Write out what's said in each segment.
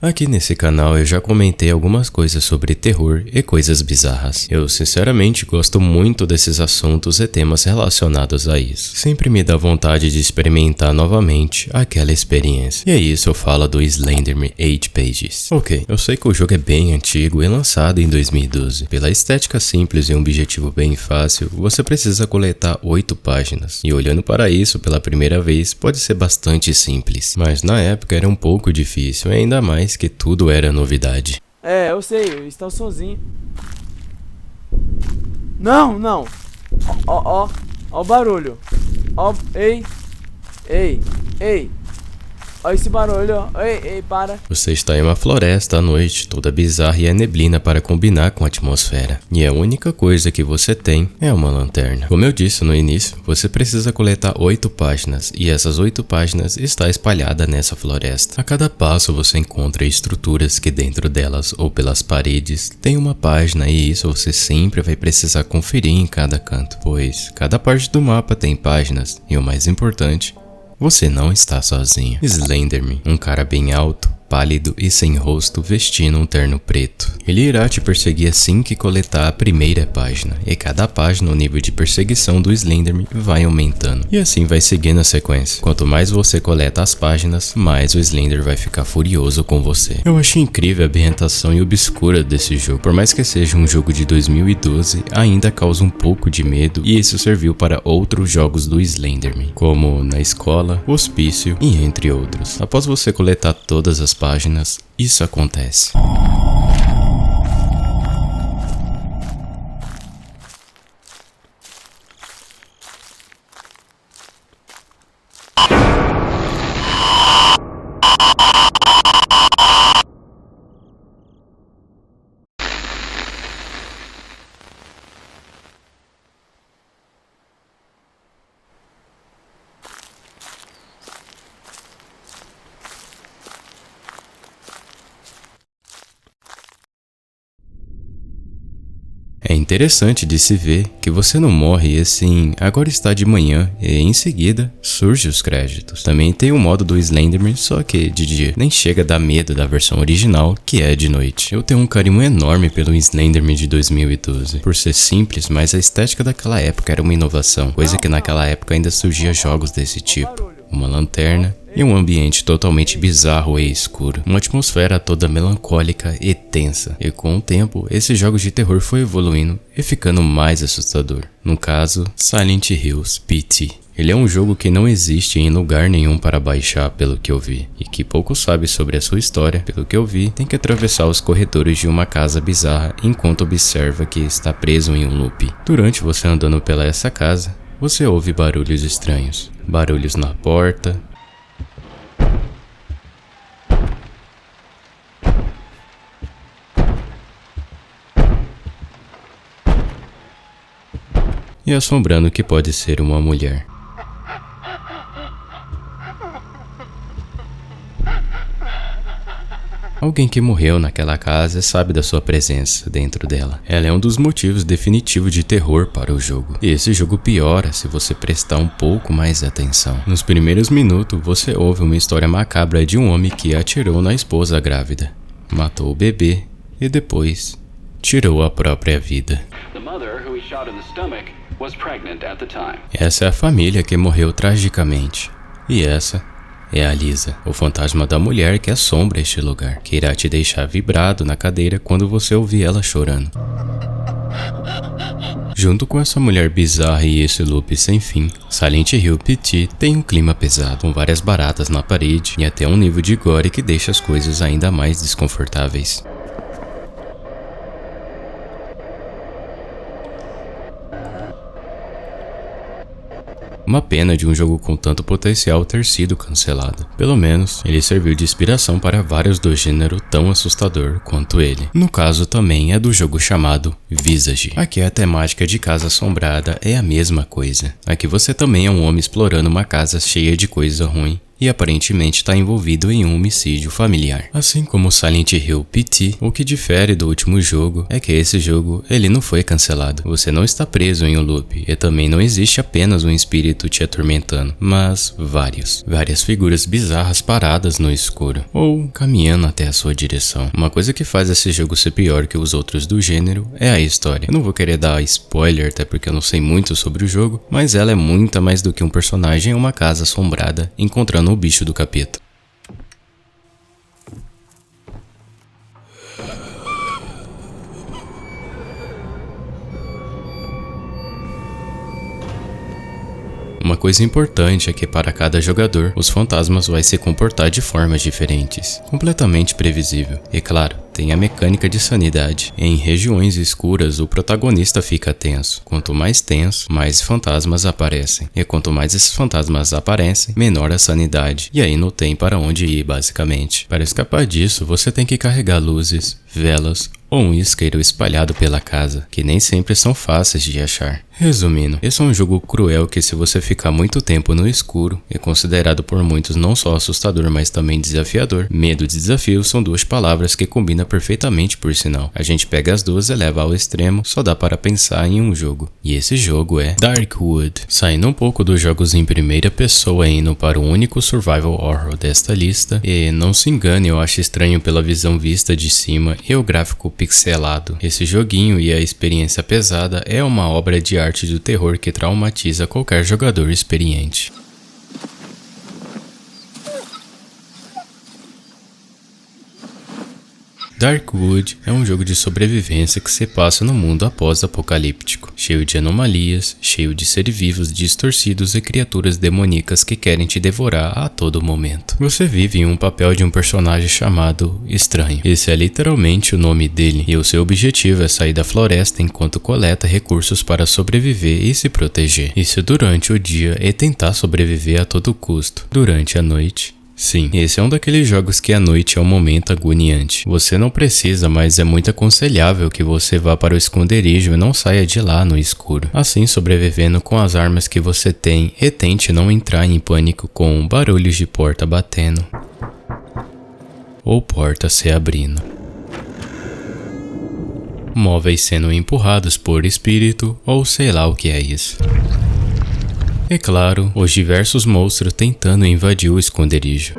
Aqui nesse canal eu já comentei algumas coisas sobre terror e coisas bizarras. Eu sinceramente gosto muito desses assuntos e temas relacionados a isso. Sempre me dá vontade de experimentar novamente aquela experiência. E é isso eu falo do Slenderman 8 Pages. Ok, eu sei que o jogo é bem antigo e lançado em 2012. Pela estética simples e um objetivo bem fácil, você precisa coletar 8 páginas. E olhando para isso pela primeira vez, pode ser bastante simples. Mas na época era um pouco difícil, e ainda mais que tudo era novidade. É, eu sei, eu estou sozinho. Não. Ó o barulho. Ó, ei. Olha esse barulho, ó. Ei, para. Você está em uma floresta à noite, toda bizarra e é neblina para combinar com a atmosfera. E a única coisa que você tem é uma lanterna. Como eu disse no início, você precisa coletar 8 páginas, e essas 8 páginas está espalhada nessa floresta. A cada passo você encontra estruturas que dentro delas ou pelas paredes tem uma página, e isso você sempre vai precisar conferir em cada canto, pois cada parte do mapa tem páginas, e o mais importante, você não está sozinho. Slenderman, um cara bem alto, pálido e sem rosto, vestindo um terno preto. Ele irá te perseguir assim que coletar a primeira página, e cada página o nível de perseguição do Slenderman vai aumentando. E assim vai seguindo a sequência. Quanto mais você coleta as páginas, mais o Slender vai ficar furioso com você. Eu achei incrível a ambientação e obscura desse jogo. Por mais que seja um jogo de 2012, ainda causa um pouco de medo, e isso serviu para outros jogos do Slenderman, como Na Escola, Hospício e entre outros. Após você coletar todas as páginas, isso acontece. É interessante de se ver que você não morre e assim, agora está de manhã e em seguida surge os créditos. Também tem o modo do Slenderman, só que de dia. Nem chega a dar medo da versão original, que é de noite. Eu tenho um carinho enorme pelo Slenderman de 2012, por ser simples, mas a estética daquela época era uma inovação, coisa que naquela época ainda surgia jogos desse tipo. Uma lanterna e um ambiente totalmente bizarro e escuro. Uma atmosfera toda melancólica e tensa. E com o tempo, esses jogos de terror foi evoluindo e ficando mais assustador. No caso, Silent Hills PT. Ele é um jogo que não existe em lugar nenhum para baixar, pelo que eu vi, e que pouco sabe sobre a sua história. Pelo que eu vi, tem que atravessar os corredores de uma casa bizarra enquanto observa que está preso em um loop. Durante você andando pela essa casa, você ouve barulhos estranhos. Barulhos na porta, e assombrando que pode ser uma mulher. Alguém que morreu naquela casa sabe da sua presença dentro dela. Ela é um dos motivos definitivos de terror para o jogo. E esse jogo piora se você prestar um pouco mais atenção. Nos primeiros minutos, você ouve uma história macabra de um homem que atirou na esposa grávida, matou o bebê e depois tirou a própria vida. Essa é a família que morreu tragicamente. E essa é a Lisa, o fantasma da mulher que assombra este lugar, que irá te deixar vibrado na cadeira quando você ouvir ela chorando. Junto com essa mulher bizarra e esse loop sem fim, Silent Hill PT tem um clima pesado, com várias baratas na parede e até um nível de gore que deixa as coisas ainda mais desconfortáveis. Uma pena de um jogo com tanto potencial ter sido cancelado. Pelo menos, ele serviu de inspiração para vários do gênero tão assustador quanto ele. No caso também é do jogo chamado Visage. Aqui a temática de casa assombrada é a mesma coisa. Aqui você também é um homem explorando uma casa cheia de coisa ruim e aparentemente está envolvido em um homicídio familiar. Assim como Silent Hill PT, o que difere do último jogo é que esse jogo ele não foi cancelado. Você não está preso em um loop e também não existe apenas um espírito te atormentando, mas várias figuras bizarras paradas no escuro ou caminhando até a sua direção. Uma coisa que faz esse jogo ser pior que os outros do gênero é a história. Eu não vou querer dar spoiler, até porque eu não sei muito sobre o jogo, mas ela é muito mais do que um personagem em uma casa assombrada encontrando o bicho do capeta. Uma coisa importante é que para cada jogador, os fantasmas vão se comportar de formas diferentes, completamente previsível. E claro, tem a mecânica de sanidade. Em regiões escuras, o protagonista fica tenso. Quanto mais tenso, mais fantasmas aparecem. E quanto mais esses fantasmas aparecem, menor a sanidade. E aí não tem para onde ir, basicamente. Para escapar disso, você tem que carregar luzes, velas ou um isqueiro espalhado pela casa, que nem sempre são fáceis de achar. Resumindo, esse é um jogo cruel que, se você ficar muito tempo no escuro, é considerado por muitos não só assustador, mas também desafiador. Medo e desafio são duas palavras que combinam perfeitamente, por sinal. A gente pega as duas e leva ao extremo, só dá para pensar em um jogo. E esse jogo é Darkwood. Saindo um pouco dos jogos em primeira pessoa e indo para o único survival horror desta lista, e não se engane, eu acho estranho pela visão vista de cima e o gráfico pixelado. Esse joguinho e a experiência pesada é uma obra de arte do terror que traumatiza qualquer jogador experiente. Darkwood é um jogo de sobrevivência que se passa no mundo após-apocalíptico, cheio de anomalias, cheio de seres vivos distorcidos e criaturas demoníacas que querem te devorar a todo momento. Você vive em um papel de um personagem chamado Estranho. Esse é literalmente o nome dele, e o seu objetivo é sair da floresta enquanto coleta recursos para sobreviver e se proteger. Isso durante o dia e tentar sobreviver a todo custo. Durante a noite, sim, esse é um daqueles jogos que a noite é um momento agoniante. Você não precisa, mas é muito aconselhável que você vá para o esconderijo e não saia de lá no escuro. Assim, sobrevivendo com as armas que você tem e tente não entrar em pânico com barulhos de porta batendo ou porta se abrindo, móveis sendo empurrados por espírito ou sei lá o que é isso. E claro, os diversos monstros tentando invadir o esconderijo.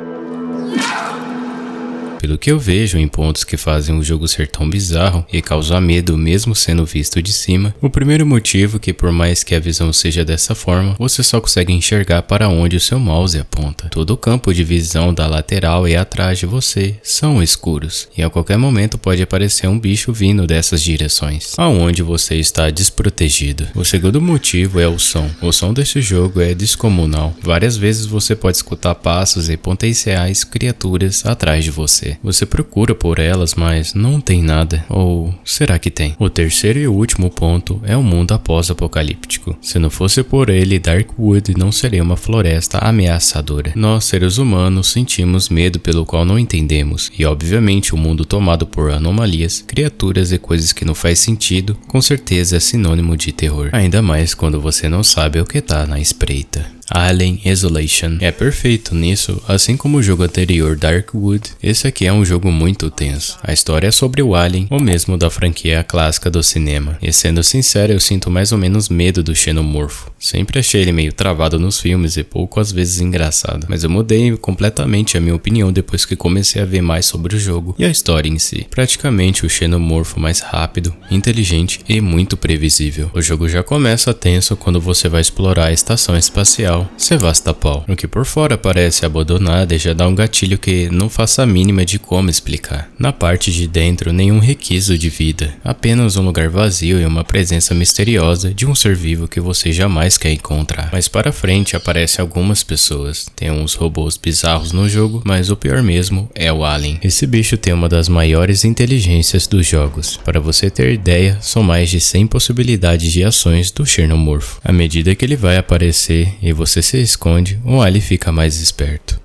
Pelo que eu vejo em pontos que fazem o jogo ser tão bizarro e causar medo mesmo sendo visto de cima, o primeiro motivo que, por mais que a visão seja dessa forma, você só consegue enxergar para onde o seu mouse aponta. Todo o campo de visão da lateral e atrás de você são escuros, e a qualquer momento pode aparecer um bicho vindo dessas direções, aonde você está desprotegido. O segundo motivo é o som. O som desse jogo é descomunal. Várias vezes você pode escutar passos e potenciais criaturas atrás de você. Você procura por elas, mas não tem nada. Ou será que tem? O terceiro e último ponto é o mundo após-apocalíptico. Se não fosse por ele, Darkwood não seria uma floresta ameaçadora. Nós, seres humanos, sentimos medo pelo qual não entendemos. E obviamente o mundo tomado por anomalias, criaturas e coisas que não faz sentido, com certeza é sinônimo de terror. Ainda mais quando você não sabe o que tá na espreita. Alien Isolation é perfeito nisso, assim como o jogo anterior Darkwood. Esse aqui é um jogo muito tenso. A história é sobre o Alien, ou mesmo da franquia clássica do cinema. E sendo sincero, eu sinto mais ou menos medo do xenomorfo. Sempre achei ele meio travado nos filmes e pouco às vezes engraçado. Mas eu mudei completamente a minha opinião depois que comecei a ver mais sobre o jogo e a história em si. Praticamente o xenomorfo mais rápido, inteligente e muito previsível. O jogo já começa tenso quando você vai explorar a estação espacial Sevastopol, o que por fora parece abandonada e já dá um gatilho que não faço a mínima de como explicar. Na parte de dentro, nenhum requisito de vida, apenas um lugar vazio e uma presença misteriosa de um ser vivo que você jamais quer encontrar. Mais para frente aparecem algumas pessoas, tem uns robôs bizarros no jogo, mas o pior mesmo é o Alien. Esse bicho tem uma das maiores inteligências dos jogos. Para você ter ideia, são mais de 100 possibilidades de ações do xenomorfo. À medida que ele vai aparecer e você se esconde, o Alien fica mais esperto.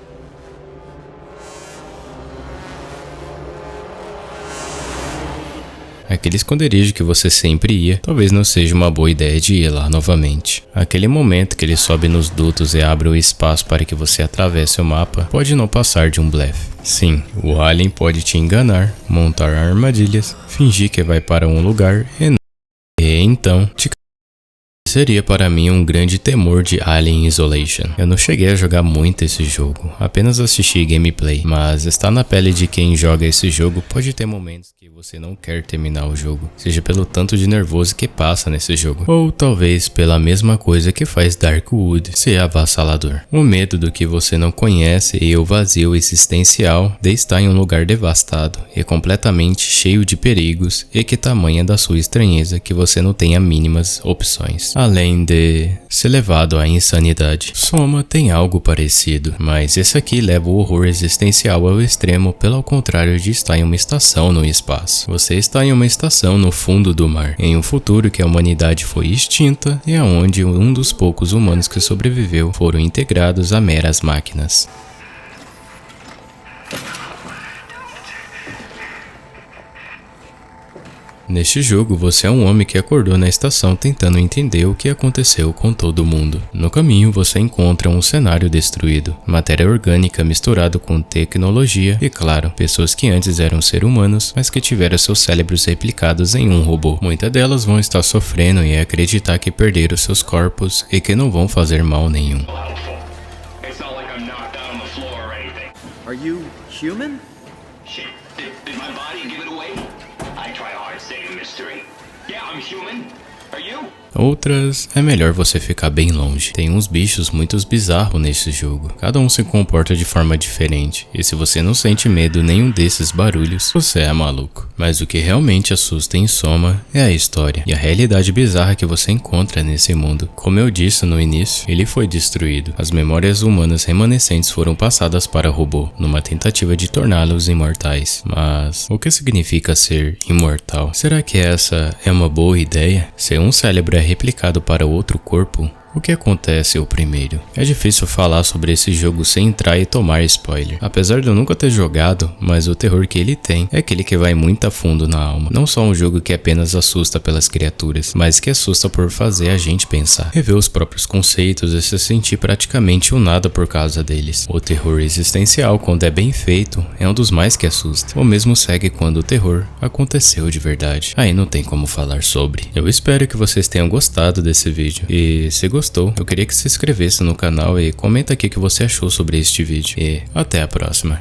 Aquele esconderijo que você sempre ia, talvez não seja uma boa ideia de ir lá novamente. Aquele momento que ele sobe nos dutos e abre o espaço para que você atravesse o mapa, pode não passar de um blefe. Sim, o alien pode te enganar, montar armadilhas, fingir que vai para um lugar e então te... Seria para mim um grande temor de Alien Isolation. Eu não cheguei a jogar muito esse jogo, apenas assisti gameplay, mas estar na pele de quem joga esse jogo pode ter momentos que você não quer terminar o jogo, seja pelo tanto de nervoso que passa nesse jogo, ou talvez pela mesma coisa que faz Darkwood ser avassalador. O medo do que você não conhece e o vazio existencial de estar em um lugar devastado e completamente cheio de perigos e que tamanha da sua estranheza que você não tenha mínimas opções. Além de ser levado à insanidade. Soma tem algo parecido, mas esse aqui leva o horror existencial ao extremo pelo contrário de estar em uma estação no espaço. Você está em uma estação no fundo do mar, em um futuro que a humanidade foi extinta e aonde um dos poucos humanos que sobreviveu foram integrados a meras máquinas. Neste jogo, você é um homem que acordou na estação tentando entender o que aconteceu com todo mundo. No caminho, você encontra um cenário destruído, matéria orgânica misturado com tecnologia e, claro, pessoas que antes eram seres humanos, mas que tiveram seus cérebros replicados em um robô. Muitas delas vão estar sofrendo e acreditar que perderam seus corpos e que não vão fazer mal nenhum. Are you human? Shit, did my body give it away? I try hard saving mystery. Yeah, I'm human. Are you? Outras, é melhor você ficar bem longe. Tem uns bichos muito bizarros nesse jogo. Cada um se comporta de forma diferente. E se você não sente medo nenhum desses barulhos, você é maluco. Mas o que realmente assusta em soma é a história e a realidade bizarra que você encontra nesse mundo. Como eu disse no início, ele foi destruído. As memórias humanas remanescentes foram passadas para o robô, numa tentativa de torná-los imortais. Mas o que significa ser imortal? Será que essa é uma boa ideia? Se um cérebro é replicado para outro corpo, o que acontece ao primeiro? É difícil falar sobre esse jogo sem entrar e tomar spoiler. Apesar de eu nunca ter jogado, mas o terror que ele tem é aquele que vai muito a fundo na alma. Não só um jogo que apenas assusta pelas criaturas, mas que assusta por fazer a gente pensar, rever os próprios conceitos e se sentir praticamente um nada por causa deles. O terror existencial, quando é bem feito, é um dos mais que assusta. O mesmo segue quando o terror aconteceu de verdade. Aí não tem como falar sobre. Eu espero que vocês tenham gostado desse vídeo. E se gostou, eu queria que se inscrevesse no canal e comenta aqui o que você achou sobre este vídeo. E até a próxima.